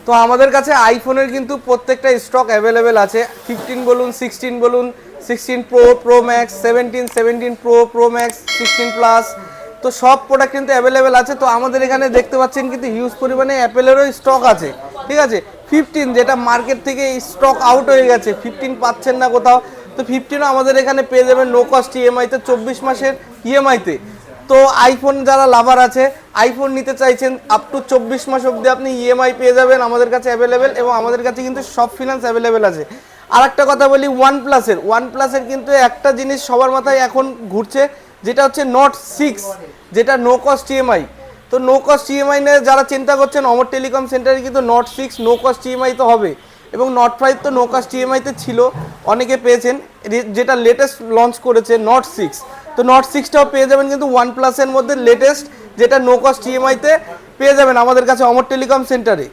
তো আমাদের কাছে আইফোনের কিন্তু প্রত্যেকটা স্টক অ্যাভেলেবেল আছে, 15 বলুন, 16 বলুন, 16 pro, pro max, 17 pro, pro max, 16 plus, তো সব প্রোডাক্ট কিন্তু অ্যাভেলেবেল আছে। তো আমাদের এখানে দেখতে পাচ্ছেন কিন্তু হিউজ পরিমাণে অ্যাপেলেরও স্টক আছে, ঠিক আছে। 15 যেটা মার্কেট থেকে স্টক আউট হয়ে গেছে, 15 পাচ্ছেন না কোথাও, তো 15ও আমাদের এখানে পেয়ে যাবেন নো কস্ট ইএমআইতে, 24 মাসের ইএমআইতে। তো আইফোন যারা লাভার আছে, আইফোন নিতে চাইছেন, আপ টু 24 মাস অবধি আপনি ইএমআই পেয়ে যাবেন আমাদের কাছে অ্যাভেলেবেল, এবং আমাদের কাছে কিন্তু সব ফিনান্স অ্যাভেলেবেল আছে। আর একটা কথা বলি ওয়ান প্লাসের কিন্তু একটা জিনিস সবার মাথায় এখন ঘুরছে, যেটা হচ্ছে নট 6, যেটা নো কস্ট ইএমআই। তো নো কস্ট ইএমআই নিয়ে যারা চিন্তা করছেন, অমর টেলিকম সেন্টারে কিন্তু নট 6 নো কস্ট ইএমআই তো হবে, এবং নট 5 তো নো কস্ট ইএমআইতে ছিল, অনেকে পেয়েছেন। যেটা লেটেস্ট লঞ্চ করেছে নট 6, তো নট 6টাও পেয়ে যাবেন কিন্তু ওয়ান প্লাসের মধ্যে লেটেস্ট, যেটা নো কস্ট ইএমআইতে পেয়ে যাবেন আমাদের কাছে অমর টেলিকম সেন্টারে।